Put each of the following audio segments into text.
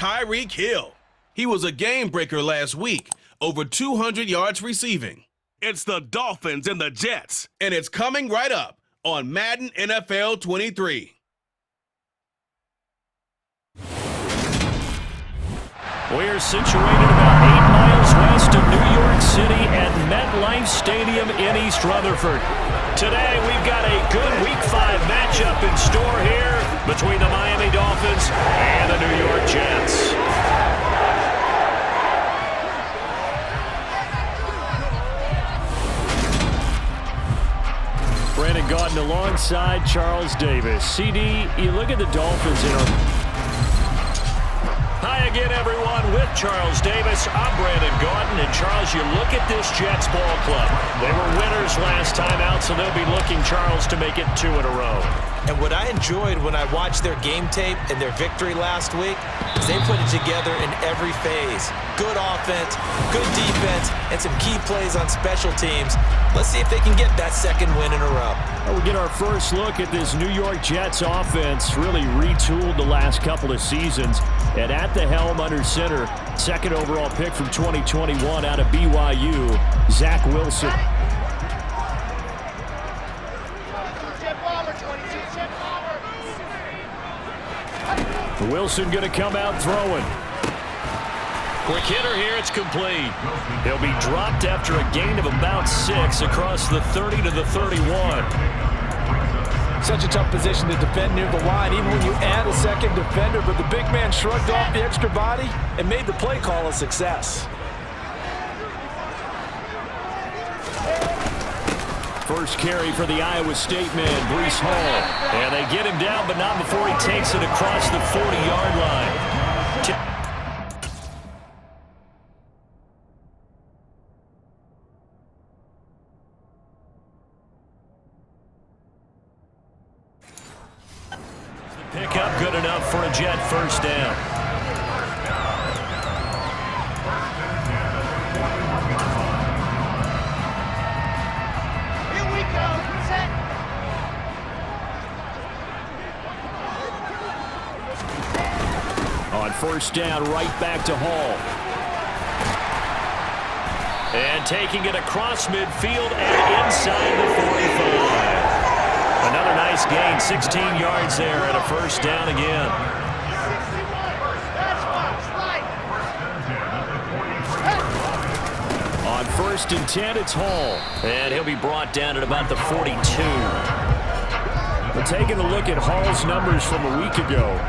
Tyreek Hill. He was a game-breaker last week, over 200 yards receiving. It's the Dolphins and the Jets. And it's coming right up on Madden NFL 23. We're situated about 8 miles west of New York City at MetLife Stadium in East Rutherford. Today, we've got a good Week 5 matchup in store here between the Miami Dolphins and the New York Jets. Brandon Gaudin alongside Charles Davis. CD, you look at the Dolphins in our... Hi again, everyone, with Charles Davis. I'm Brandon Gaudin, and Charles, you look at this Jets ball club. They were winners last time out, so they'll be looking, Charles, to make it 2 in a row. And what I enjoyed when I watched their game tape and their victory last week is they put it together in every phase. Good offense, good defense, and some key plays on special teams. Let's see if they can get that second win in a row. We'll get our first look at this New York Jets offense, really retooled the last couple of seasons. And at the helm under center, second overall pick from 2021 out of BYU, Zach Wilson. Wilson going to come out throwing. Quick hitter here, it's complete. He'll be dropped after a gain of about 6 across the 30 to the 31. Such a tough position to defend near the line, even when you add a second defender, but the big man shrugged off the extra body and made the play call a success. First carry for the Iowa State man, Breece Hall. And they get him down, but not before he takes it across the 40-yard line. Pickup good enough for a Jet first down. Here we go. Set. On first down, right back to Hall. And taking it across midfield and inside the 45. Another nice gain, 16 yards there and a first down again. On first and 10, it's Hall. And he'll be brought down at about the 42. We're taking a look at Hall's numbers from a week ago.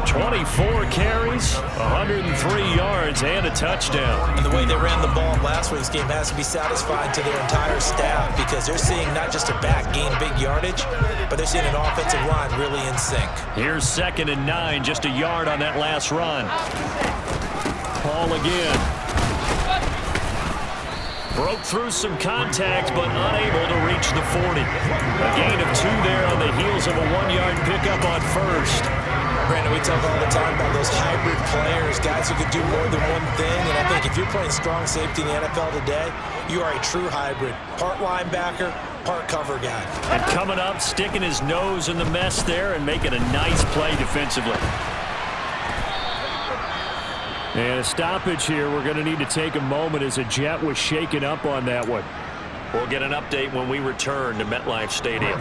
24 carries, 103 yards, and a touchdown. And the way they ran the ball last week's game has to be satisfying to their entire staff because they're seeing not just a back gain big yardage, but they're seeing an offensive line really in sync. Here's 2nd and 9, just a yard on that last run. Hall again. Broke through some contact, but unable to reach the 40. A gain of 2 there on the heels of a 1-yard pickup on first. Brandon, we talk all the time about those hybrid players, guys who can do more than one thing. And I think if you're playing strong safety in the NFL today, you are a true hybrid. Part linebacker, part cover guy. And coming up, sticking his nose in the mess there and making a nice play defensively. And a stoppage here. We're going to need to take a moment as a Jet was shaken up on that one. We'll get an update when we return to MetLife Stadium.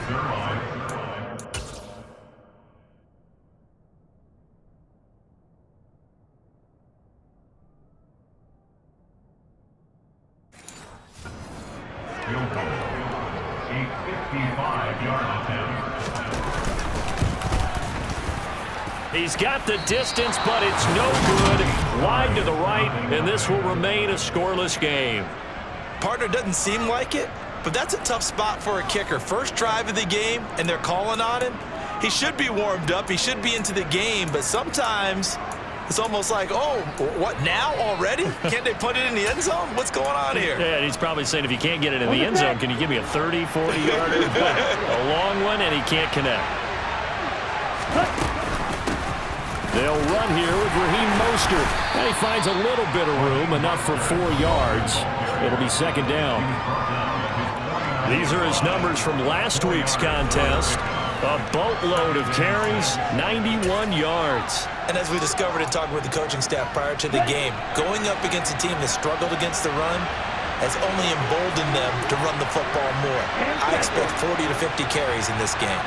He's got the distance, but it's no good. Wide to the right, and this will remain a scoreless game. Partner, doesn't seem like it, but that's a tough spot for a kicker. First drive of the game, and they're calling on him. He should be warmed up. He should be into the game, but sometimes it's almost like, oh, what, now already? Can't they put it in the end zone? What's going on here? Yeah, and he's probably saying, if you can't get it in the end zone, can you give me a 30, 40-yarder? A long one, and he can't connect. They'll run here with Raheem Mostert. And he finds a little bit of room, enough for 4 yards. It'll be 2nd down. These are his numbers from last week's contest. A boatload of carries, 91 yards. And as we discovered in talking with the coaching staff prior to the game, going up against a team that struggled against the run has only emboldened them to run the football more. I expect 40 to 50 carries in this game.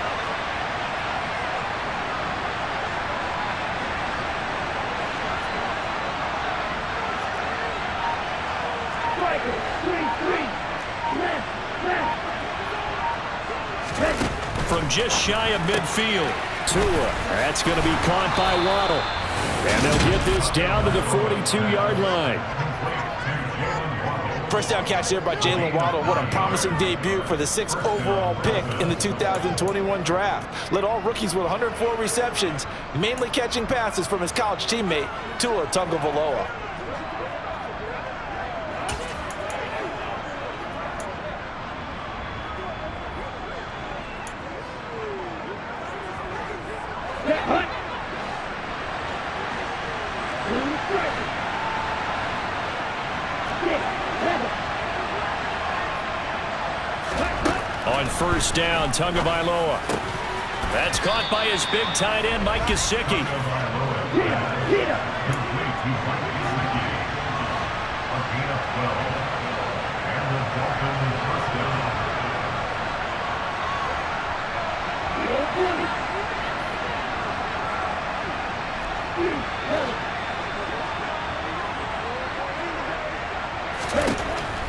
From just shy of midfield, Tua. That's going to be caught by Waddle. And they'll get this down to the 42-yard line. First down catch there by Jalen Waddle. What a promising debut for the 6th overall pick in the 2021 draft. Led all rookies with 104 receptions, mainly catching passes from his college teammate, Tua Tagovailoa. On first down, Tagovailoa. That's caught by his big tight end, Mike Gesicki.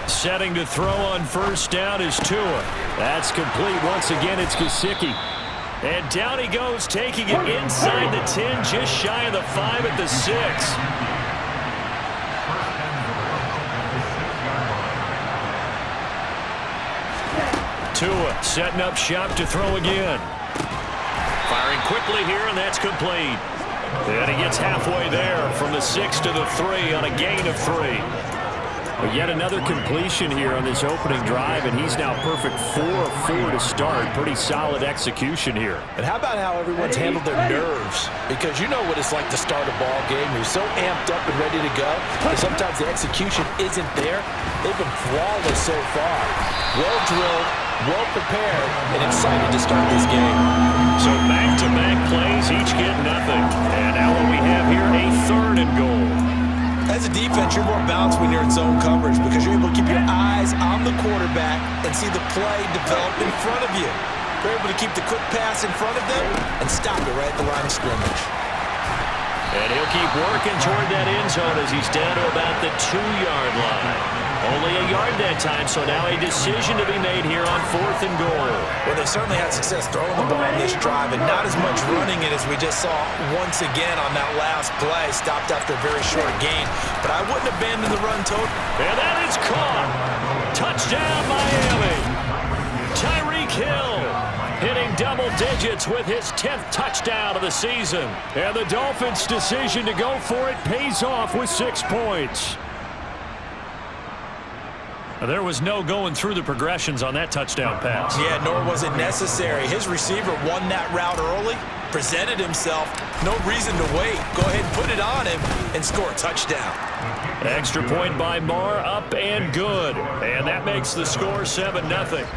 Setting to throw on first down is Tua. That's complete. Once again, it's Gesicki. And down he goes, taking it inside the 10, just shy of the 5 at the 6. Tua setting up shop to throw again. Firing quickly here, and that's complete. And he gets halfway there from the 6 to the 3 on a gain of 3. But yet another completion here on this opening drive, and he's now perfect 4 of 4 to start. Pretty solid execution here. And how about how everyone's handled their nerves? Because you know what it's like to start a ball game. You're so amped up and ready to go, but sometimes the execution isn't there. They've been flawless so far. Well drilled, well prepared, and excited to start this game. So back-to-back plays, each get nothing. And now what we have here, a 3rd and goal. As a defense, you're more balanced when you're in zone coverage because you're able to keep your eyes on the quarterback and see the play develop in front of you. You're able to keep the quick pass in front of them and stop it right at the line of scrimmage. And he'll keep working toward that end zone as he's down to about the 2-yard line. Only a yard that time, so now a decision to be made here on 4th and goal. Well, they certainly had success throwing the ball on this drive and not as much running it as we just saw once again on that last play. Stopped after a very short gain, but I wouldn't abandon the run total. And that is caught. Touchdown, Miami. Tyreek Hill hitting double digits with his 10th touchdown of the season. And the Dolphins' decision to go for it pays off with 6 points. There was no going through the progressions on that touchdown pass. Yeah, nor was it necessary. His receiver won that route early, presented himself, no reason to wait. Go ahead and put it on him and score a touchdown. Extra point by Marr, up and good. And that makes the score 7-0.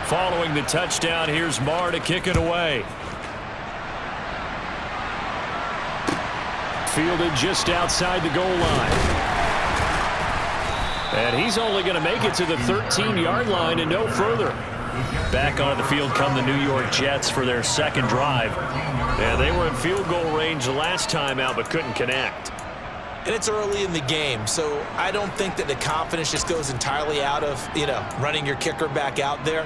Following the touchdown, here's Marr to kick it away. Fielded just outside the goal line. And he's only going to make it to the 13-yard line and no further. Back onto the field come the New York Jets for their 2nd drive. And they were in field goal range the last time out but couldn't connect. And it's early in the game, so I don't think that the confidence just goes entirely out of, running your kicker back out there.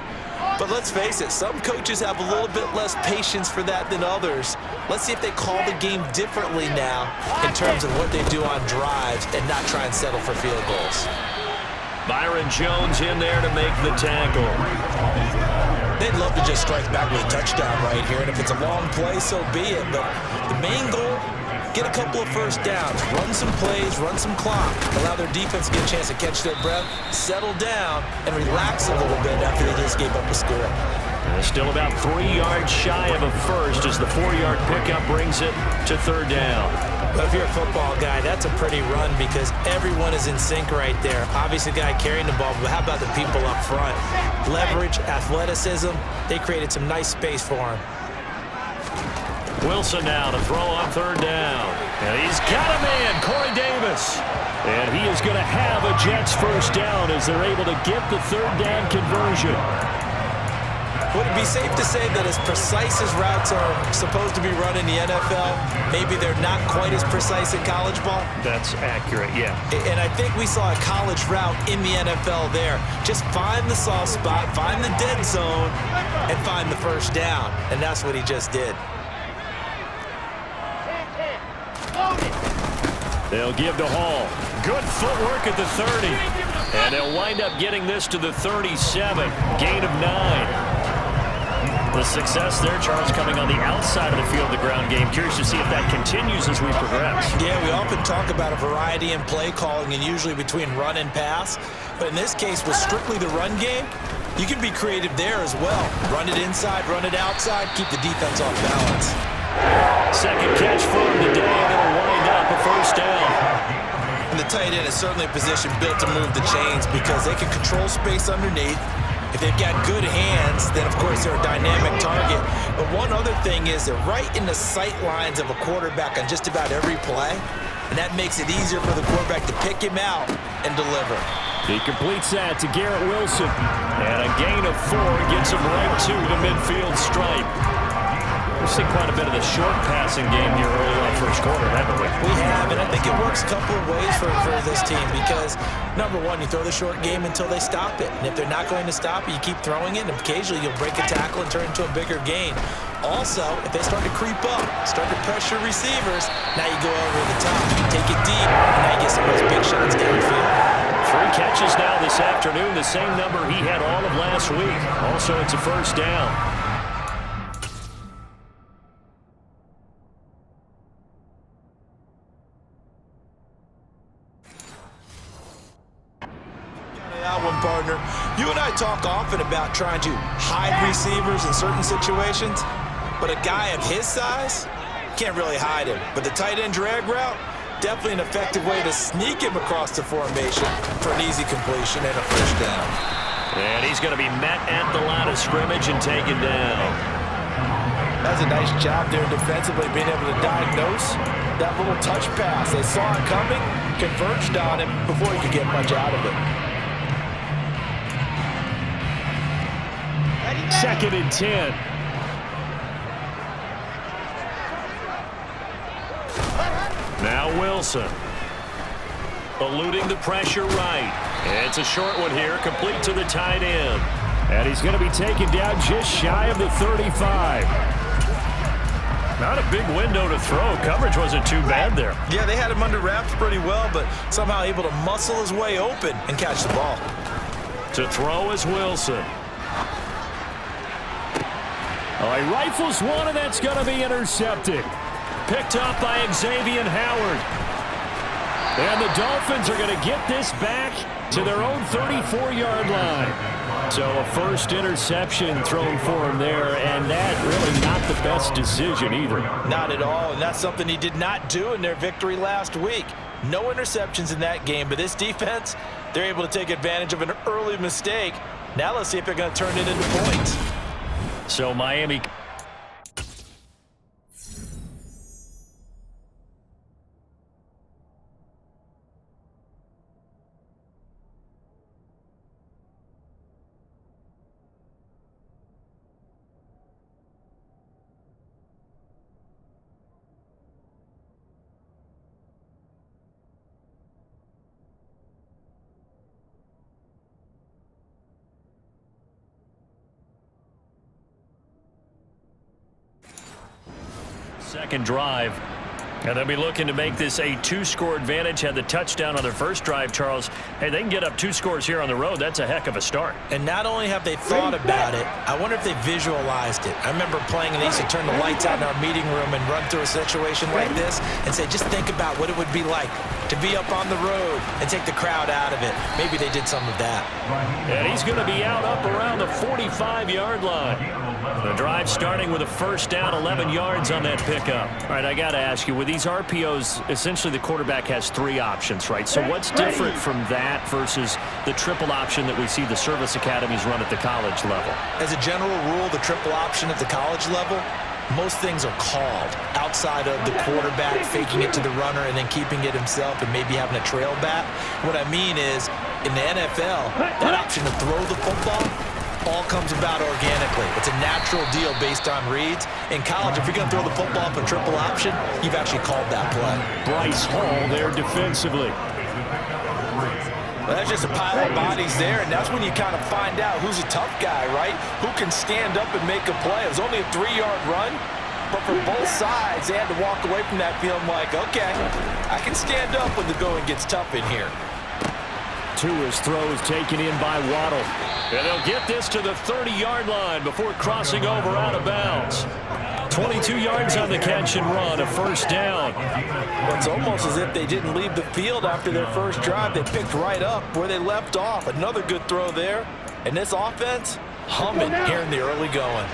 But let's face it, some coaches have a little bit less patience for that than others. Let's see if they call the game differently now in terms of what they do on drives and not try and settle for field goals. Byron Jones in there to make the tackle. They'd love to just strike back with a touchdown right here, and if it's a long play, so be it. But the main goal, get a couple of first downs, run some plays, run some clock, allow their defense to get a chance to catch their breath, settle down, and relax a little bit after they just gave up a score. They're still about 3 yards shy of a first as the 4-yard pickup brings it to 3rd down. But if you're a football guy, that's a pretty run because everyone is in sync right there. Obviously, the guy carrying the ball, but how about the people up front? Leverage, athleticism, they created some nice space for him. Wilson now to throw on third down. And he's got a man, Corey Davis. And he is going to have a Jets first down as they're able to get the third down conversion. Would it be safe to say that as precise as routes are supposed to be run in the NFL, maybe they're not quite as precise in college ball? That's accurate, yeah. And I think we saw a college route in the NFL there. Just find the soft spot, find the dead zone, and find the first down. And that's what he just did. They'll give to Hall. Good footwork at the 30. And they'll wind up getting this to the 37. Gain of 9. The success there, Charles, coming on the outside of the field, the ground game. Curious to see if that continues as we progress. Yeah, we often talk about a variety in play calling and usually between run and pass. But in this case, with strictly the run game, you can be creative there as well. Run it inside, run it outside, keep the defense off balance. Second catch for him today, and it'll wind up a first down. And the tight end is certainly a position built to move the chains because they can control space underneath. If they've got good hands, then of course they're a dynamic target. But one other thing is they're right in the sight lines of a quarterback on just about every play. And that makes it easier for the quarterback to pick him out and deliver. He completes that to Garrett Wilson. And a gain of 4 gets him right to the midfield stripe. We've seen quite a bit of the short passing game here early on first quarter, haven't we? We have, and I think it works a couple of ways for this team because, number one, you throw the short game until they stop it. And if they're not going to stop it, you keep throwing it, and occasionally you'll break a tackle and turn it into a bigger gain. Also, if they start to creep up, start to pressure receivers, now you go over the top, take it deep, and now you get some of those big shots downfield. 3 catches now this afternoon, the same number he had all of last week. Also, it's a first down. Partner, you and I talk often about trying to hide receivers in certain situations, but a guy of his size can't really hide him. But the tight end drag route, definitely an effective way to sneak him across the formation for an easy completion and a first down. And he's going to be met at the line of scrimmage and taken down. That's a nice job there defensively, being able to diagnose that little touch pass. They saw it coming, converged on him before he could get much out of it. 2nd and 10. Now Wilson. Eluding the pressure right. It's a short one here, complete to the tight end. And he's going to be taken down just shy of the 35. Not a big window to throw. Coverage wasn't too bad there. Yeah, they had him under wraps pretty well, but somehow able to muscle his way open and catch the ball. To throw is Wilson. Oh, he rifles one, and that's going to be intercepted. Picked up by Xavier Howard. And the Dolphins are going to get this back to their own 34-yard line. So a first interception thrown for him there, and that really not the best decision either. Not at all, and that's something he did not do in their victory last week. No interceptions in that game, but this defense, they're able to take advantage of an early mistake. Now let's see if they're going to turn it into points. So Miami. Second drive. And they'll be looking to make this a 2-score advantage. Had the touchdown on their first drive, Charles. Hey, they can get up 2 scores here on the road. That's a heck of a start. And not only have they thought about it, I wonder if they visualized it. I remember playing and they used to turn the lights out in our meeting room and run through a situation like this and say, just think about what it would be like to be up on the road and take the crowd out of it. Maybe they did some of that. And he's going to be out up around the 45-yard line. The drive starting with a first down, 11 yards on that pickup. All right, I got to ask you, with these RPOs, essentially the quarterback has 3 options, right? So what's different from that versus the triple option that we see the service academies run at the college level? As a general rule, the triple option at the college level, most things are called outside of the quarterback faking it to the runner and then keeping it himself and maybe having a trail back. What I mean is, in the NFL, that option to throw the football all comes about organically. It's a natural deal based on reads. In college, if you're going to throw the football up a triple option, you've actually called that play. Bryce Hall there defensively. Well, that's just a pile of bodies there, and that's when you kind of find out who's a tough guy, right? Who can stand up and make a play. It was only a 3-yard run, but for both sides, they had to walk away from that feeling like, okay, I can stand up when the going gets tough in here. Tua's throw is taken in by Waddle. And they'll get this to the 30-yard line before crossing over out of bounds. 22 yards on the catch and run, a first down. It's almost as if they didn't leave the field after their first drive. They picked right up where they left off. Another good throw there. And this offense, humming here in the early going.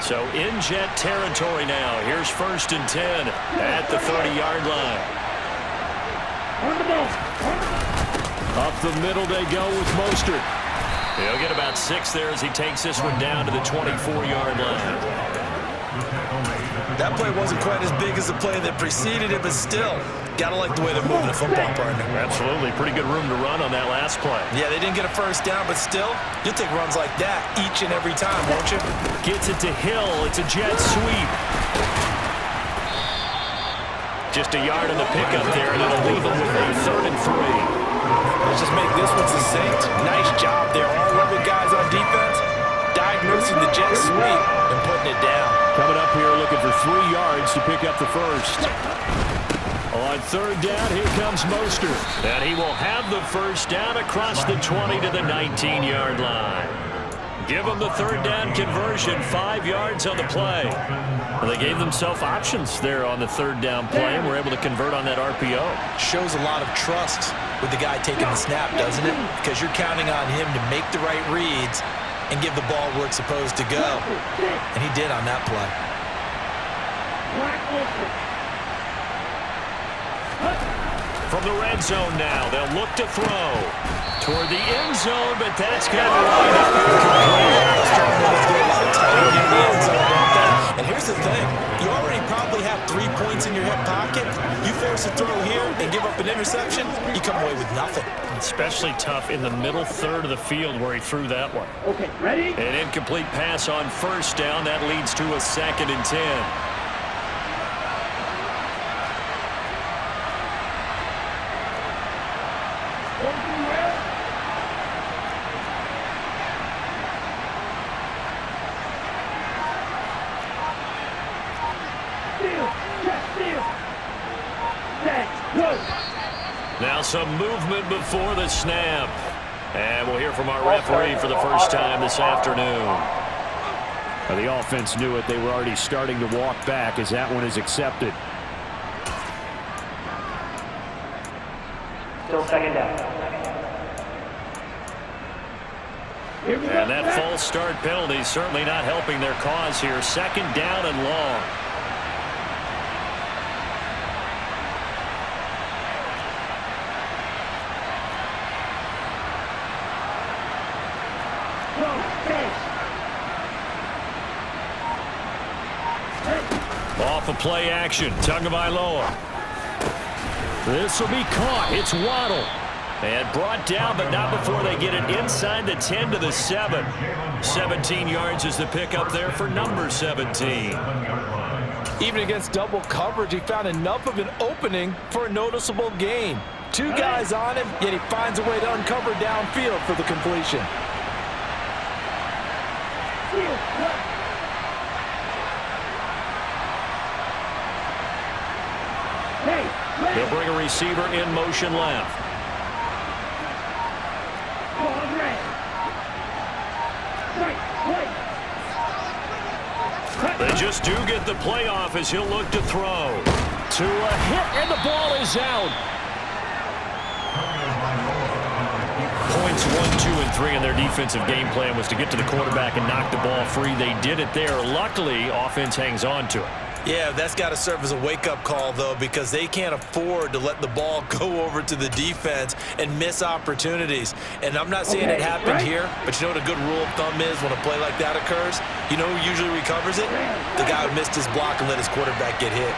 So in Jet territory now. Here's 1st and 10 at the 30-yard line. Up the middle they go with Mostert. He'll get about 6 there as he takes this one down to the 24-yard line. That play wasn't quite as big as the play that preceded it, but still, gotta like the way they're moving the football, partner. Absolutely. Pretty good room to run on that last play. Yeah, they didn't get a first down, but still, you'll take runs like that each and every time, won't you? Gets it to Hill. It's a jet sweep. Just a yard on the pickup there, and it'll leave them with a 3rd and 3. Let's just make this one succinct. Nice job there. All 11 guys on defense diagnosing the jet sweep and putting it down. Coming up here looking for 3 yards to pick up the first. On 3rd down, here comes Mostert. And he will have the first down across the 20 to the 19-yard line. Give them the 3rd down conversion, 5 yards on the play. Well, they gave themselves options there on the 3rd down play and were able to convert on that RPO. Shows a lot of trust with the guy taking the snap, doesn't it? Because you're counting on him to make the right reads and give the ball where it's supposed to go. And he did on that play. From the red zone now, they'll look to throw toward the end zone, but that's going to line up And here's the thing. You already probably have 3 points in your hip pocket. You force a throw here and give up an interception, you come away with nothing. Especially tough in the middle 3rd of the field where he threw that one. Okay, ready? An incomplete pass on 1st down. That leads to a 2nd and 10. Now some movement before the snap. And we'll hear from our referee for the first time this afternoon. The offense knew it. They were already starting to walk back as that one is accepted. Still 2nd down. And that false start penalty certainly not helping their cause here. 2nd down and long. Off of play action, Tagovailoa. This will be caught. It's Waddle. And brought down, but not before they get it inside the 10 to the 7. 17 yards is the pickup there for number 17. Even against double coverage, he found enough of an opening for a noticeable gain. 2 guys on him, yet he finds a way to uncover downfield for the completion. They'll bring a receiver in motion left. They just do get the playoff as he'll look to throw. To a hit, and the ball is out. Points 1, 2, and 3 in their defensive game plan was to get to the quarterback and knock the ball free. They did it there. Luckily, offense hangs on to it. Yeah, that's got to serve as a wake-up call, though, because they can't afford to let the ball go over to the defense and miss opportunities. And I'm not saying it happened here, but you know what a good rule of thumb is when a play like that occurs? You know who usually recovers it? The guy who missed his block and let his quarterback get hit.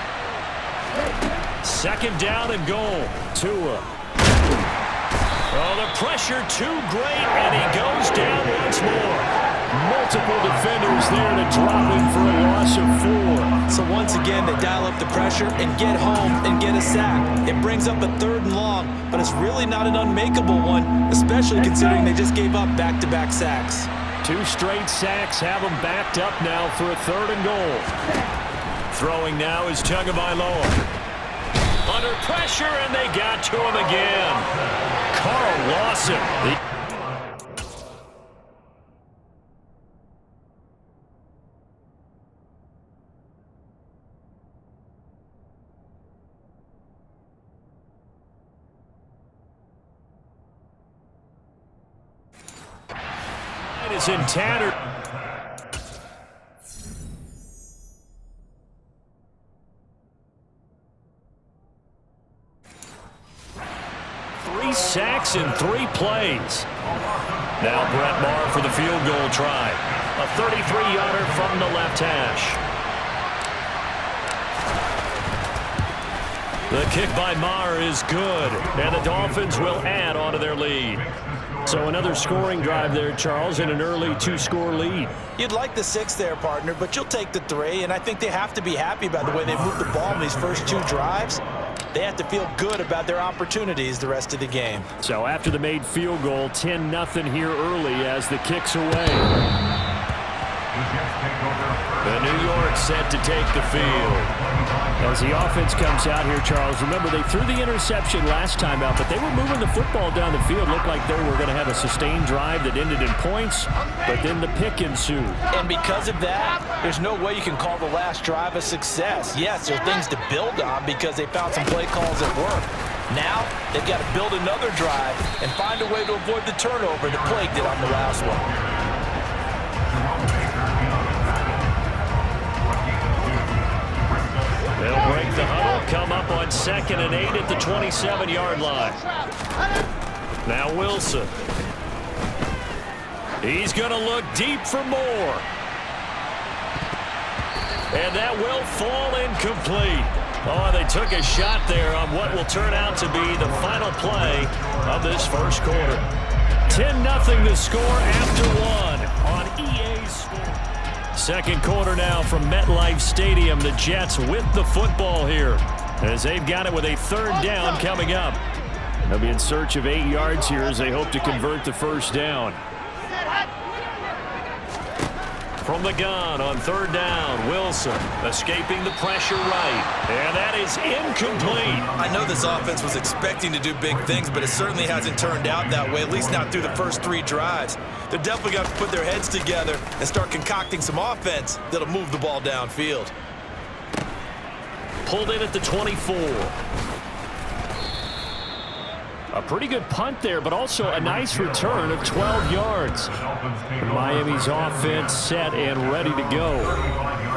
Second down and goal. Tua. Oh, the pressure too great, and he goes down once more. Multiple defenders there to drop him for a loss of 4. So once again, they dial up the pressure and get home and get a sack. It brings up a 3rd and long, but it's really not an unmakeable one, especially considering they just gave up back-to-back sacks. 2 straight sacks have them backed up now for a 3rd and goal. Throwing now is Tagovailoa. Under pressure, and they got to him again. Carl Lawson. Is in tattered. Three sacks in 3 plays. Now Brett Maher for the field goal try. A 33-yarder from the left hash. The kick by Maher is good, and the Dolphins will add onto their lead. So another scoring drive there, Charles, and an early 2-score lead. You'd like the 6 there, partner, but you'll take the 3, and I think they have to be happy about the way they moved the ball in these first 2 drives. They have to feel good about their opportunities the rest of the game. So after the made field goal, 10-0 here early as the kick's away. The New York set to take the field. As the offense comes out here, Charles, remember they threw the interception last time out, but they were moving the football down the field. Looked like they were going to have a sustained drive that ended in points, but then the pick ensued. And because of that, there's no way you can call the last drive a success. Yes, there are things to build on because they found some play calls that work. Now, they've got to build another drive and find a way to avoid the turnover that plagued it on the last one. They'll break the huddle, come up on 2nd and 8 at the 27-yard line. Now Wilson. He's going to look deep for more. And that will fall incomplete. Oh, they took a shot there on what will turn out to be the final play of this first quarter. 10-0 the score after 1 on EA Sports. Second quarter now from MetLife Stadium. The Jets with the football here as they've got it with a 3rd down coming up. They'll be in search of 8 yards here as they hope to convert the first down. From the gun on 3rd down, Wilson escaping the pressure right. And that is incomplete. I know this offense was expecting to do big things, but it certainly hasn't turned out that way, at least not through the first 3 drives. They're definitely going to put their heads together and start concocting some offense that'll move the ball downfield. Pulled in at the 24. A pretty good punt there, but also a nice return of 12 yards. Miami's offense set and ready to go.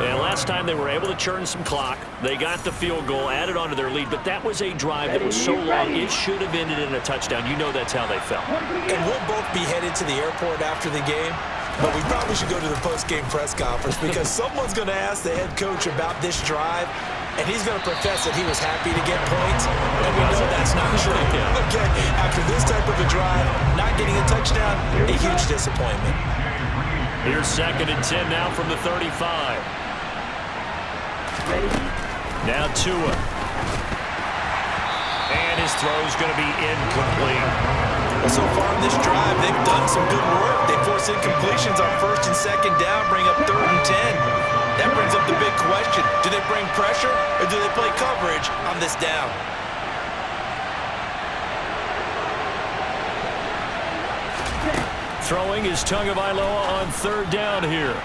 And last time they were able to churn some clock. They got the field goal, added onto their lead, but that was a drive that was so long it should have ended in a touchdown. You know that's how they felt. And we'll both be headed to the airport after the game, but we probably should go to the post-game press conference because someone's going to ask the head coach about this drive, and he's going to profess that he was happy to get points, and we know that's not true. Okay, after this type of a drive, not getting a touchdown, a huge disappointment. Here's 2nd and 10 now from the 35. Now Tua. And his throw's going to be incomplete. Well, so far in this drive, they've done some good work. They force incompletions on 1st and 2nd down, bring up 3rd and 10. That brings up the big question. Do they bring pressure or do they play coverage on this down? Throwing is Tagovailoa on 3rd down here.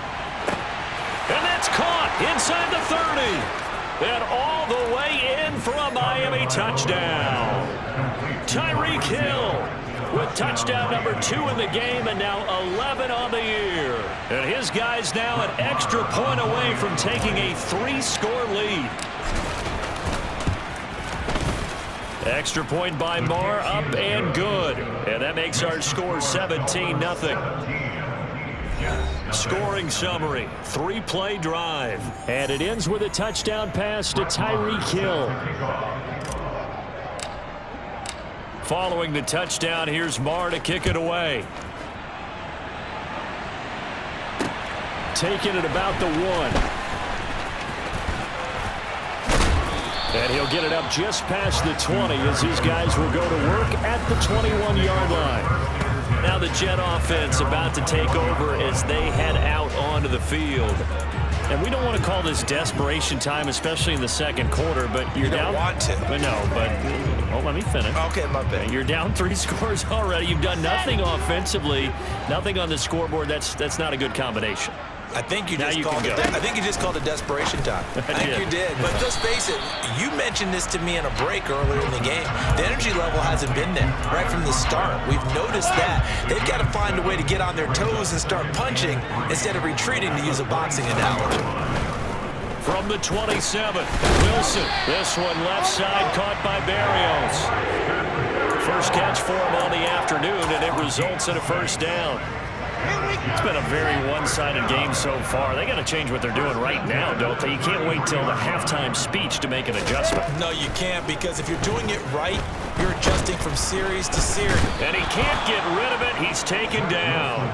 And that's caught inside the 30. And all the way in for a Miami touchdown. Tyreek Hill with touchdown number 2 in the game and now 11 on the year. And His guys now an extra point away from taking a 3-score lead. Extra point by Marr, up and good. And that makes our score 17-0. Scoring summary, 3-play drive. And it ends with a touchdown pass to Tyreek Hill. Following the touchdown, here's Marr to kick it away. Taking it about the 1. And he'll get it up just past the 20 as these guys will go to work at the 21-yard line. Now the Jet offense about to take over as they head out onto the field. And we don't want to call this desperation time, especially in the second quarter, but you're down. You don't want to. No, but let me finish. Okay, my bad. You're down 3 scores already. You've done nothing offensively, nothing on the scoreboard. That's not a good combination. I think you just called it desperation time. I think you did. But let's face it, you mentioned this to me in a break earlier in the game. The energy level hasn't been there right from the start. We've noticed that. They've got to find a way to get on their toes and start punching instead of retreating, to use a boxing analogy. From the 27, Wilson. This one left side caught by Barrios. First catch for him on the afternoon, and it results in a first down. It's been a very one-sided game so far. They got to change what they're doing right now, don't they? You can't wait till the halftime speech to make an adjustment. No, you can't, because if you're doing it right, you're adjusting from series to series. And he can't get rid of it. He's taken down.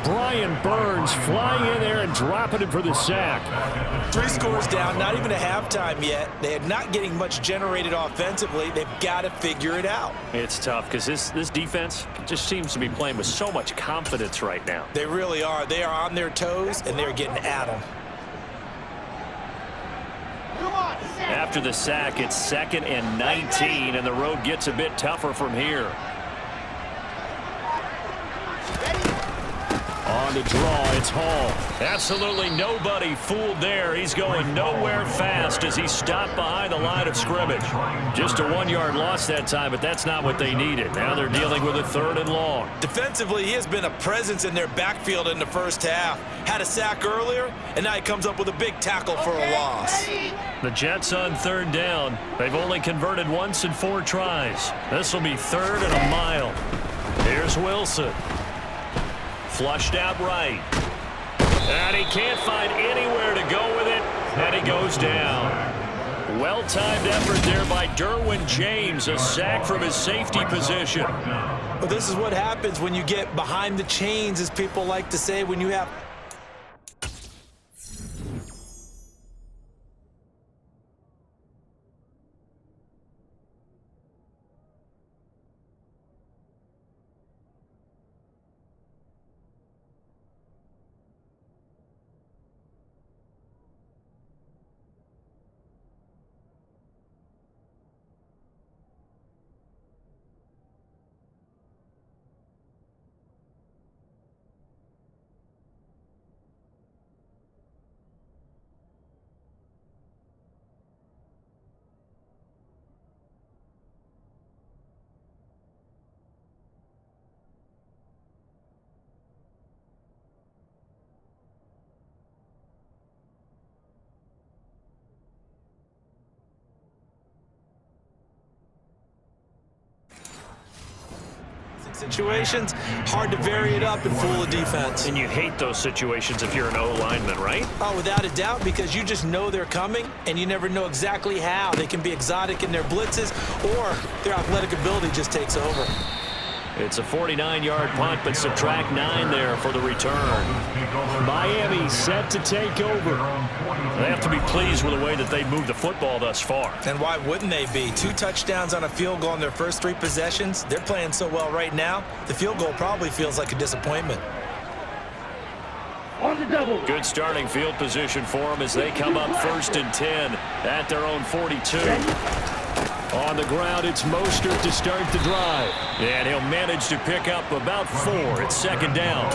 Brian Burns flying in there and dropping it for the sack. 3 scores down, not even a halftime yet. They're not getting much generated offensively. They've got to figure it out. It's tough because this defense just seems to be playing with so much confidence right now. They really are. They are on their toes, and they're getting at them. After the sack, it's 2nd and 19, and the road gets a bit tougher from here. On the draw, it's Hall. Absolutely nobody fooled there. He's going nowhere fast as he stopped behind the line of scrimmage. Just a 1-yard loss that time, but that's not what they needed. Now they're dealing with a 3rd and long. Defensively, he has been a presence in their backfield in the first half. Had a sack earlier, and now he comes up with a big tackle for a loss. The Jets on 3rd down. They've only converted once in 4 tries. This will be 3rd and a mile. Here's Wilson. Flushed out right. And he can't find anywhere to go with it, and he goes down. Well-timed effort there by Derwin James, a sack from his safety position. Well, this is what happens when you get behind the chains, as people like to say, when you have... situations, hard to vary it up and fool a defense. And you hate those situations if you're an O-lineman, right? Oh, without a doubt, because you just know they're coming, and you never know exactly how. They can be exotic in their blitzes, or their athletic ability just takes over. It's a 49-yard punt, but subtract 9 there for the return. Miami set to take over. They have to be pleased with the way that they've moved the football thus far. And why wouldn't they be? 2 touchdowns on a field goal in their first 3 possessions. They're playing so well right now, the field goal probably feels like a disappointment. On the double. Good starting field position for them as they come up 1st and 10 at their own 42. On the ground, it's Mostert to start the drive. And he'll manage to pick up about 4. It's 2nd down.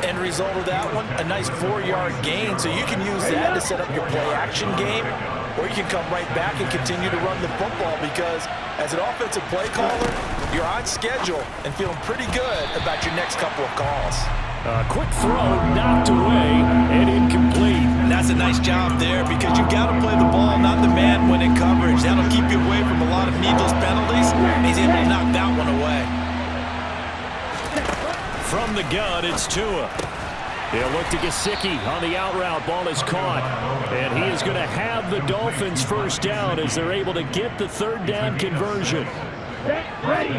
End result of that one, a nice 4-yard gain. So you can use that to set up your play-action game, or you can come right back and continue to run the football, because as an offensive play caller, you're on schedule and feeling pretty good about your next couple of calls. Quick throw, knocked away, and incomplete. And that's a nice job there because you got to play the ball, not the man when in coverage. That'll keep you away from a lot of needless penalties, and he's able to knock that one away. From the gun, it's Tua. They'll look to Gesicki on the out route. Ball is caught. And he is going to have the Dolphins first down as they're able to get the third down conversion. Ready.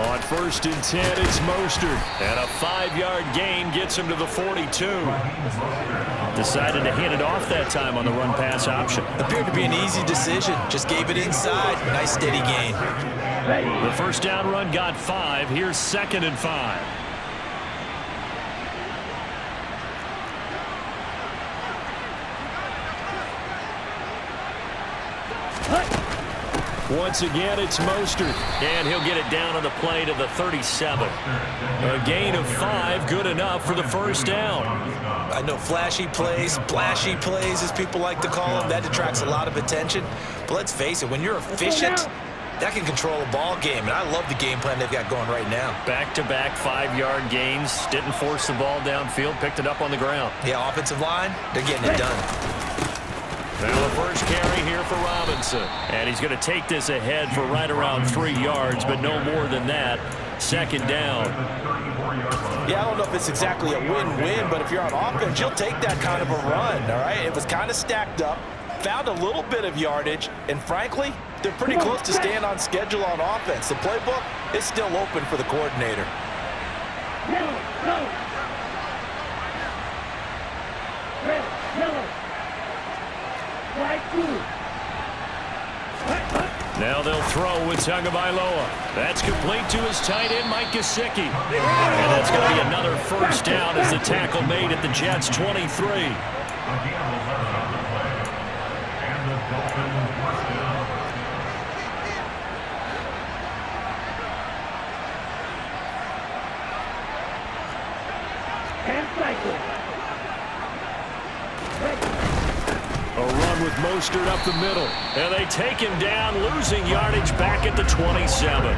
On 1st and 10, it's Mostert. And a 5-yard gain gets him to the 42. Decided to hand it off that time on the run-pass option. Appeared to be an easy decision. Just gave it inside. Nice steady gain. The first down run got 5. Here's 2nd and 5. Once again, it's Mostert, and he'll get it down on the play to the 37. A gain of 5, good enough for the first down. I know flashy plays, splashy plays, as people like to call them, that attracts a lot of attention. But let's face it, when you're efficient, that can control a ball game, and I love the game plan they've got going right now. Back-to-back 5-yard gains, didn't force the ball downfield, picked it up on the ground. Yeah, offensive line, they're getting it done. Now the first carry here for Robinson. And he's going to take this ahead for right around 3 yards, but no more than that. 2nd down. Yeah, I don't know if it's exactly a win-win, but if you're on offense, you'll take that kind of a run, all right? It was kind of stacked up, found a little bit of yardage, and frankly, they're pretty close to staying on schedule on offense. The playbook is still open for the coordinator. Now they'll throw with Tagovailoa. That's complete to his tight end, Mike Gesicki. And that's going to be another first down as the tackle made at the Jets' 23. A run with Mostert up the middle. And they take him down, losing yardage back at the 27.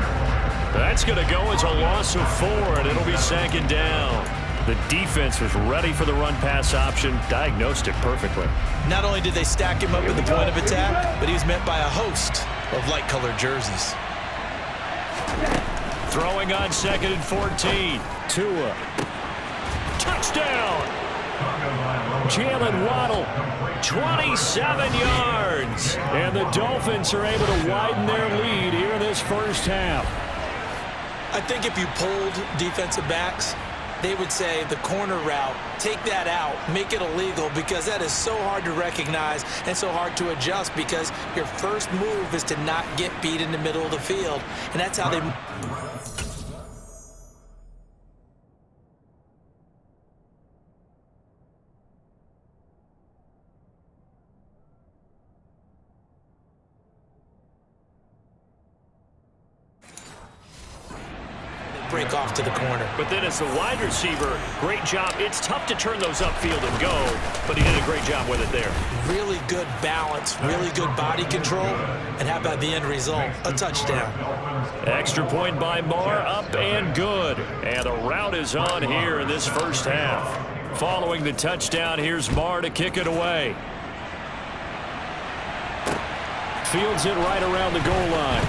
That's going to go as a loss of 4, and it'll be 2nd down. The defense was ready for the run-pass option, diagnosed it perfectly. Not only did they stack him up at the point of attack, but he was met by a host of light-colored jerseys. Throwing on 2nd and 14. Tua. Touchdown! Jalen Waddle, 27 yards. And the Dolphins are able to widen their lead here in this first half. I think if you polled defensive backs, they would say the corner route, take that out, make it illegal, because that is so hard to recognize and so hard to adjust, because your first move is to not get beat in the middle of the field. And that's how they... break off to the corner. But then as the wide receiver, great job. It's tough to turn those upfield and go, but he did a great job with it there. Really good balance, really good body control, and how about the end result? A touchdown. Extra point by Marr, up and good. And the route is on here in this first half. Following the touchdown, here's Marr to kick it away. Fields it right around the goal line.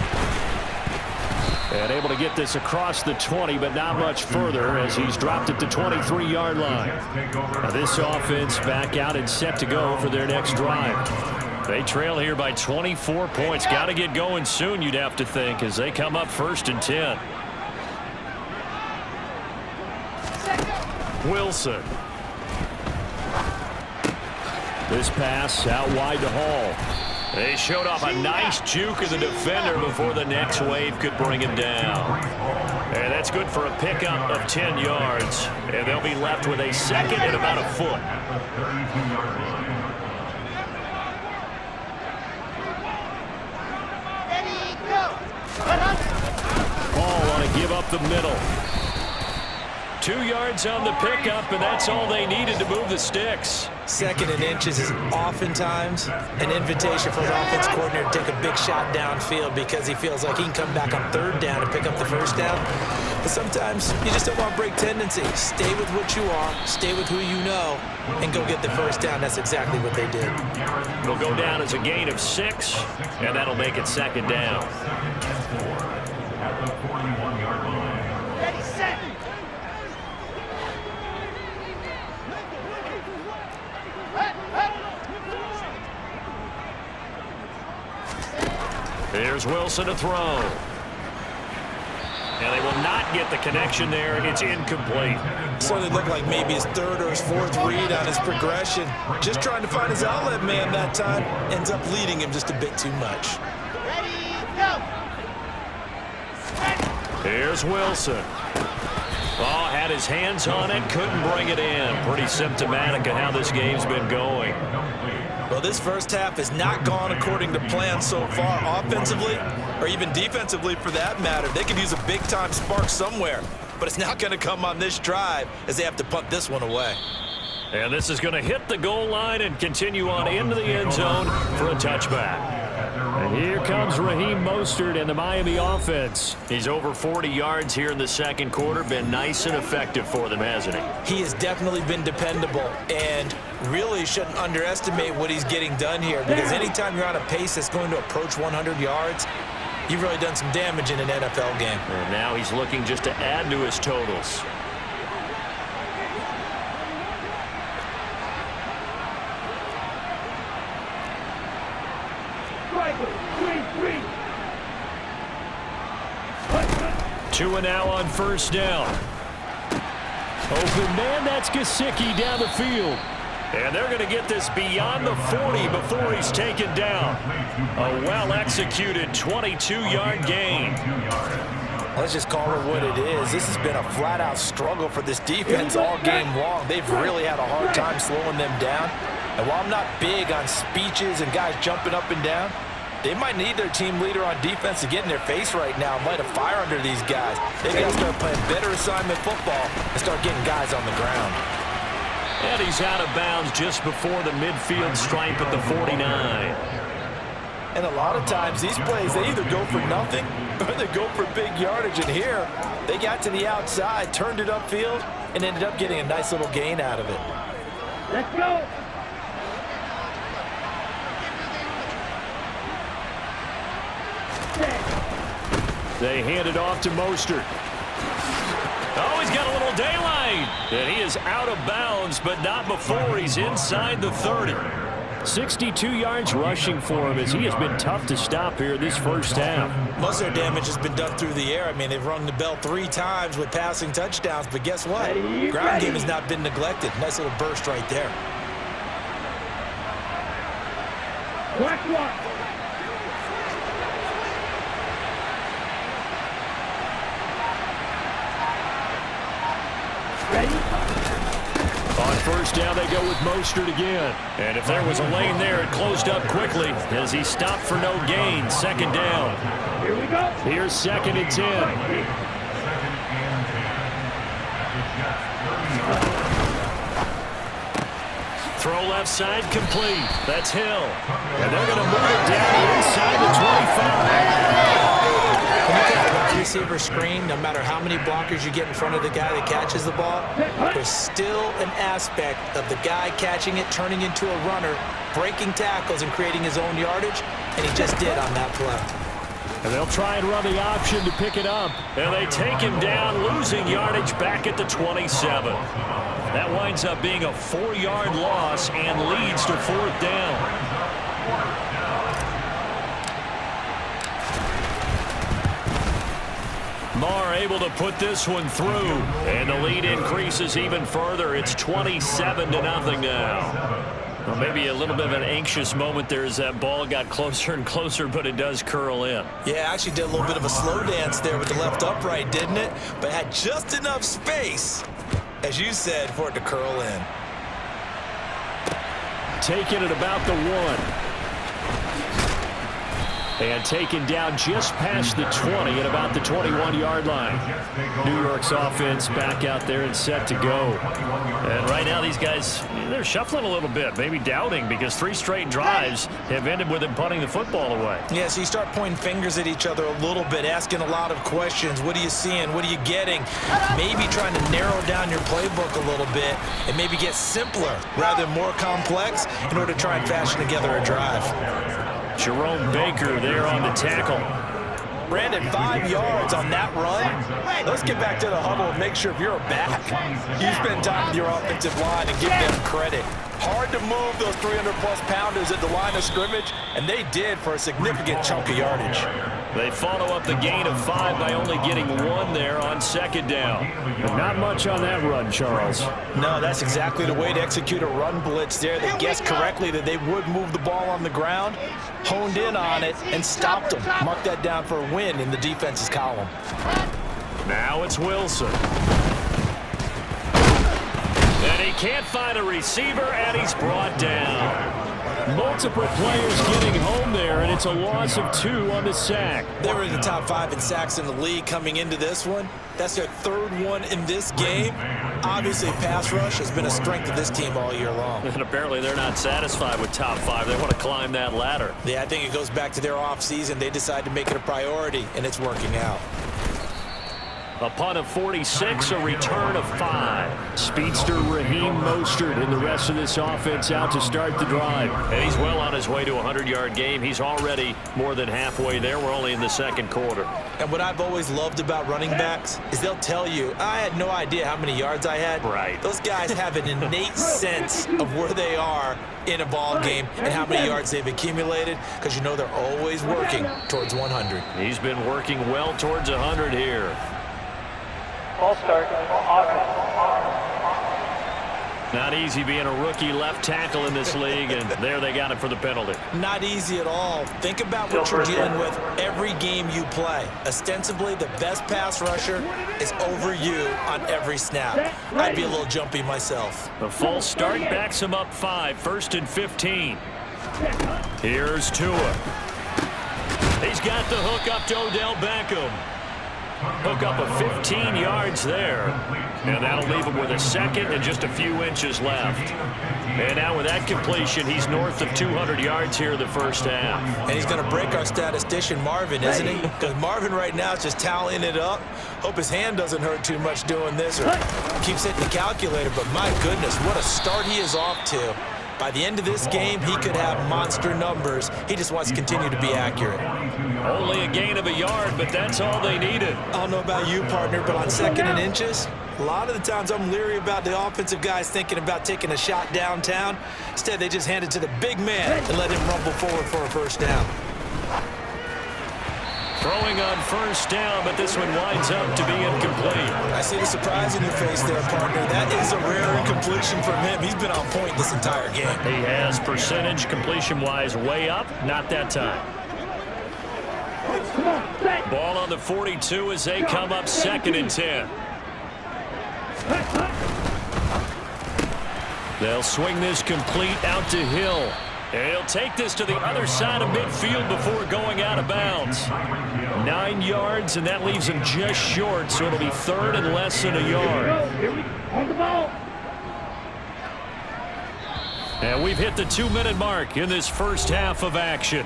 And able to get this across the 20, but not much further as he's dropped at the 23-yard line. Now this offense back out and set to go for their next drive. They trail here by 24 points. Got to get going soon, you'd have to think, as they come up 1st and 10. Wilson. This pass out wide to Hall. They showed off a nice juke of the defender before the next wave could bring him down. And that's good for a pickup of 10 yards. And they'll be left with a 2nd and about a foot. Ball on a give up the middle. 2 yards on the pickup, and that's all they needed to move the sticks. Second and inches is oftentimes an invitation for an offense coordinator to take a big shot downfield because he feels like he can come back on third down and pick up the first down. But sometimes you just don't want to break tendency. Stay with what you are, stay with who you know, and go get the first down. That's exactly what they did. It'll go down as a gain of 6, and that'll make it second down. Ready, set. Here's Wilson to throw. And they will not get the connection there. It's incomplete. Certainly looked like maybe his third or his fourth read on his progression. Just trying to find his outlet man that time. Ends up leading him just a bit too much. Ready, go. Here's Wilson. Oh, had his hands on it, couldn't bring it in. Pretty symptomatic of how this game's been going. Well, this first half has not gone according to plan so far offensively, or even defensively for that matter. They could use a big-time spark somewhere, but it's not going to come on this drive as they have to punt this one away. And this is going to hit the goal line and continue on into the end zone for a touchback. And here comes Raheem Mostert and the Miami offense. He's over 40 yards here in the second quarter. Been nice and effective for them, hasn't he? He has definitely been dependable, and really shouldn't underestimate what he's getting done here, because anytime you're on a pace that's going to approach 100 yards, you've really done some damage in an NFL game. And now he's looking just to add to his totals. Two and now on first down. Open man, that's Gesicki down the field. And they're going to get this beyond the 40 before he's taken down. A well-executed 22-yard gain. Let's just call it what it is. This has been a flat-out struggle for this defense all game long. They've really had a hard time slowing them down. And while I'm not big on speeches and guys jumping up and down, they might need their team leader on defense to get in their face right now and light a fire under these guys. They've got to start playing better assignment football and start getting guys on the ground. And he's out of bounds just before the midfield stripe at the 49. And a lot of times these plays, they either go for nothing or they go for big yardage. And here, they got to the outside, turned it upfield, and ended up getting a nice little gain out of it. Let's go. They hand it off to Mostert. Oh, he's got a little daylight. And he is out of bounds, but not before he's inside the 30. 62 yards rushing for him as he has been tough to stop here this first half. Most of their damage has been done through the air. I mean, they've rung the bell 3 times with passing touchdowns, but guess what? Ground game has not been neglected. Nice little burst right there. Watch. On first down, they go with Mostert again. And if there was a lane there, it closed up quickly as he stopped for no gain. Second down. Here we go. Here's 2nd and 10. Throw left side complete. That's Hill. And they're going to move it down inside the 25. When you get a wide receiver screen, no matter how many blockers you get in front of the guy that catches the ball, there's still an aspect of the guy catching it, turning into a runner, breaking tackles and creating his own yardage, and he just did on that play. And they'll try and run the option to pick it up. And they take him down, losing yardage back at the 27. That winds up being a 4-yard loss and leads to 4th down. Marr able to put this one through, and the lead increases even further. It's 27-0 now. Well, maybe a little bit of an anxious moment there as that ball got closer and closer, but it does curl in. Yeah, actually did a little bit of a slow dance there with the left upright, didn't it? But had just enough space, as you said, for it to curl in. Taking it about the 1. And taken down just past the 20 at about the 21-yard line. New York's offense back out there and set to go. And right now these guys, they're shuffling a little bit, maybe doubting, because 3 straight drives have ended with them punting the football away. Yeah, so you start pointing fingers at each other a little bit, asking a lot of questions. What are you seeing? What are you getting? Maybe trying to narrow down your playbook a little bit and maybe get simpler rather than more complex in order to try and fashion together a drive. Jerome Baker there on the tackle. Brandon, 5 yards on that run. Let's get back to the huddle and make sure if you're a back, you spend time with your offensive line and give them credit. Hard to move those 300-plus pounders at the line of scrimmage, and they did for a significant chunk of yardage. They follow up the gain of 5 by only getting 1 there on second down. But not much on that run, Charles. No, that's exactly the way to execute a run blitz there. They guessed correctly that they would move the ball on the ground, honed in on it, and stopped them. Mark that down for a win in the defense's column. Now it's Wilson. And he can't find a receiver, and he's brought down. Multiple players getting home there, and it's a loss of 2 on the sack. They were in the top 5 in sacks in the league coming into this one. That's their 3rd one in this game. Obviously, pass rush has been a strength of this team all year long. And apparently they're not satisfied with top 5. They want to climb that ladder. Yeah, I think it goes back to their offseason. They decided to make it a priority, and it's working out. A punt of 46, a return of 5. Speedster Raheem Mostert and the rest of this offense out to start the drive. And he's well on his way to a 100-yard game. He's already more than halfway there. We're only in the second quarter. And what I've always loved about running backs is they'll tell you, I had no idea how many yards I had. Right. Those guys have an innate sense of where they are in a ball game and how many yards they've accumulated, because you know they're always working towards 100. He's been working well towards 100 here. Ball start. Offense. Not easy being a rookie left tackle in this league, and there they got it for the penalty. Not easy at all. Think about what you're dealing with every game you play. Ostensibly, the best pass rusher is over you on every snap. I'd be a little jumpy myself. The false start backs him up 5, 1st and 15. Here's Tua. He's got the hook up to Odell Beckham. Hook up of 15 yards there. And that'll leave him with a second and just a few inches left. And now with that completion, he's north of 200 yards here in the first half. And he's going to break our statistician, Marvin, isn't he? Because Marvin right now is just tallying it up. Hope his hand doesn't hurt too much doing this or keeps hitting the calculator. But my goodness, what a start he is off to. By the end of this game, he could have monster numbers. He just wants to continue to be accurate. Only a gain of a yard, but that's all they needed. I don't know about you, partner, but on 2nd and inches, a lot of the times I'm leery about the offensive guys thinking about taking a shot downtown. Instead, they just hand it to the big man and let him rumble forward for a first down. Throwing on first down, but this one winds up to be incomplete. I see the surprise in your face there, partner. That is a rare incompletion from him. He's been on point this entire game. He has percentage completion-wise way up, not that time. Ball on the 42 as they come up 2nd and 10. They'll swing this complete out to Hill. And he'll take this to the other side of midfield before going out of bounds. 9 yards, and that leaves him just short, so it'll be 3rd and less than a yard. On the ball. And we've hit the 2-minute mark in this first half of action.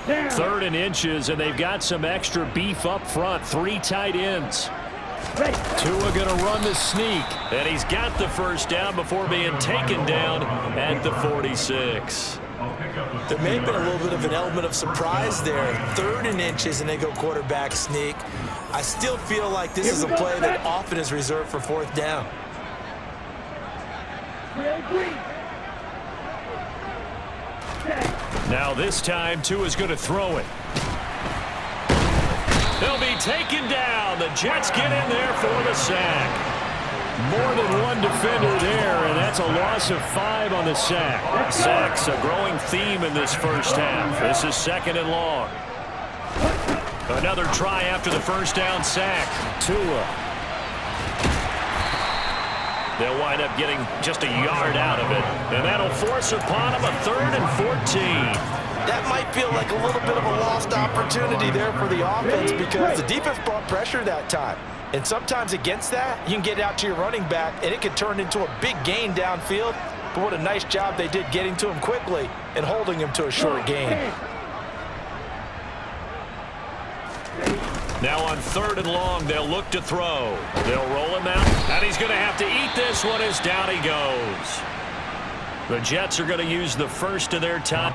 3rd and inches, and they've got some extra beef up front. 3 tight ends. Tua going to run the sneak, and he's got the first down before being taken down at the 46. There may have been a little bit of an element of surprise there. 3rd and inches, and they go quarterback sneak. I still feel like this is a play that often is reserved for 4th down. Now this time, Tua's going to throw it. They'll be taken down. The Jets get in there for the sack. More than one defender there, and that's a loss of 5 on the sack. Sacks a growing theme in this first half. This is 2nd and long. Another try after the first down sack. Tua. They'll wind up getting just a yard out of it. And that'll force upon them a 3rd and 14. That might feel like a little bit of a lost opportunity there for the offense because the defense brought pressure that time. And sometimes against that, you can get out to your running back, and it can turn into a big gain downfield. But what a nice job they did getting to him quickly and holding him to a short gain. Now on 3rd and long, they'll look to throw. They'll roll him out, and he's going to have to eat this one as down he goes. The Jets are going to use the first of their time.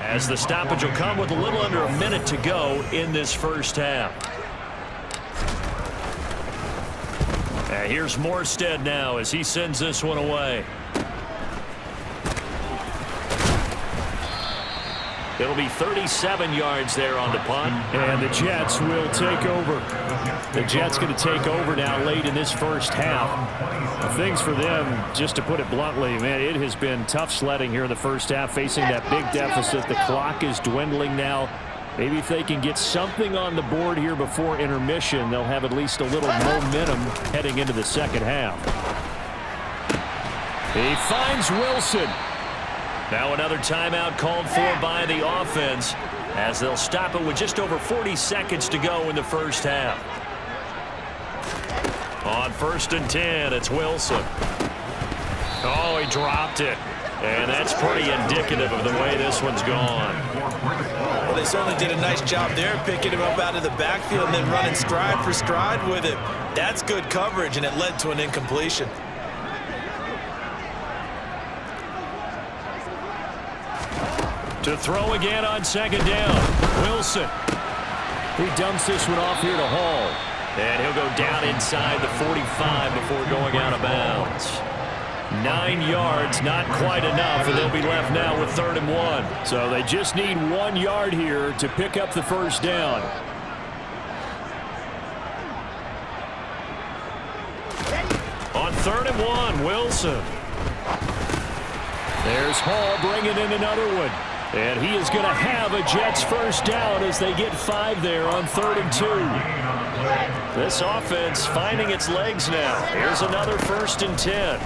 As the stoppage will come with a little under a minute to go in this first half. Here's Morstead now as he sends this one away. It'll be 37 yards there on the punt. And the Jets will take over. The Jets going to take over now late in this first half. Things for them, just to put it bluntly, man, it has been tough sledding here in the first half, facing that big deficit. The clock is dwindling now. Maybe if they can get something on the board here before intermission, they'll have at least a little momentum heading into the second half. He finds Wilson. Now another timeout called for by the offense as they'll stop it with just over 40 seconds to go in the first half. On 1st and 10, it's Wilson. Oh, he dropped it. And that's pretty indicative of the way this one's gone. Well, they certainly did a nice job there, picking him up out of the backfield and then running stride for stride with him. That's good coverage, and it led to an incompletion. To throw again on 2nd down. Wilson. He dumps this one off here to Hall. And he'll go down inside the 45 before going out of bounds. 9 yards, not quite enough, and they'll be left now with 3rd and 1. So they just need 1 yard here to pick up the first down. On 3rd and 1, Wilson. There's Hall bringing in another one. And he is going to have a Jets first down as they get 5 there on 3rd and 2. This offense finding its legs now. Here's another 1st and 10.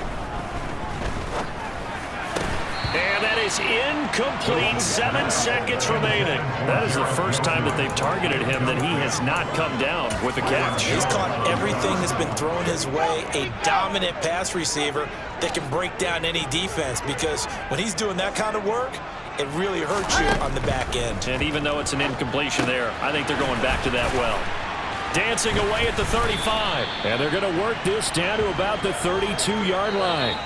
And that is incomplete. 7 seconds remaining. That is the first time that they've targeted him that he has not come down with a catch. He's caught everything that's been thrown his way. A dominant pass receiver that can break down any defense, because when he's doing that kind of work, it really hurts you on the back end. And even though it's an incompletion there, I think they're going back to that well. Dancing away at the 35. And they're going to work this down to about the 32-yard line.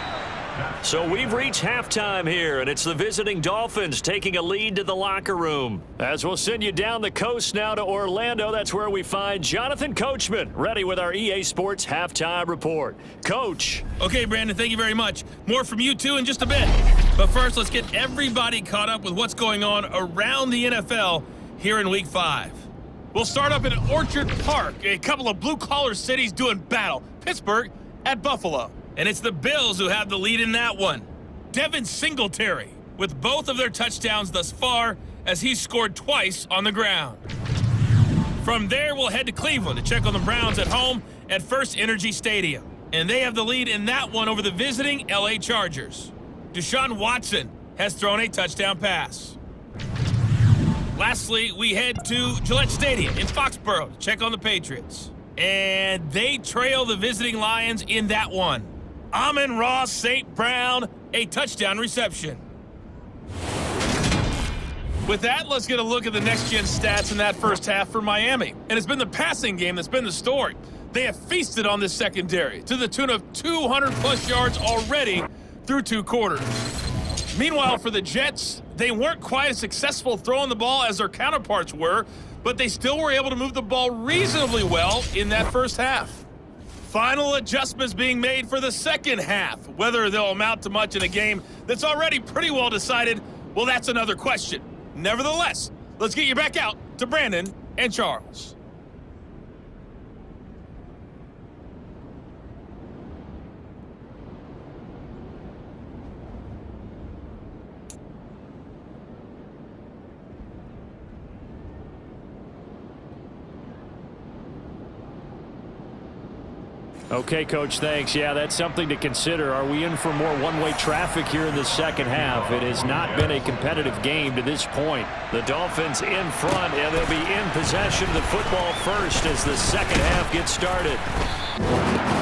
So we've reached halftime here, and it's the visiting Dolphins taking a lead to the locker room. As we'll send you down the coast now to Orlando, that's where we find Jonathan Coachman, ready with our EA Sports Halftime Report. Coach. Okay, Brandon, thank you very much. More from you two in just a bit. But first, let's get everybody caught up with what's going on around the NFL here in Week 5. We'll start up in Orchard Park, a couple of blue-collar cities doing battle. Pittsburgh at Buffalo. And it's the Bills who have the lead in that one. Devin Singletary with both of their touchdowns thus far as he's scored twice on the ground. From there, we'll head to Cleveland to check on the Browns at home at First Energy Stadium. And they have the lead in that one over the visiting LA Chargers. Deshaun Watson has thrown a touchdown pass. Lastly, we head to Gillette Stadium in Foxborough to check on the Patriots. And they trail the visiting Lions in that one. Amon-Ra St. Brown, a touchdown reception. With that, let's get a look at the next-gen stats in that first half for Miami. And it's been the passing game that's been the story. They have feasted on this secondary to the tune of 200-plus yards already through 2 quarters. Meanwhile, for the Jets, they weren't quite as successful throwing the ball as their counterparts were, but they still were able to move the ball reasonably well in that first half. Final adjustments being made for the second half. Whether they'll amount to much in a game that's already pretty well decided, well, that's another question. Nevertheless, let's get you back out to Brandon and Charles. Okay, Coach, thanks. Yeah, that's something to consider. Are we in for more one-way traffic here in the second half? It has not been a competitive game to this point. The Dolphins in front, and they'll be in possession of the football first as the second half gets started.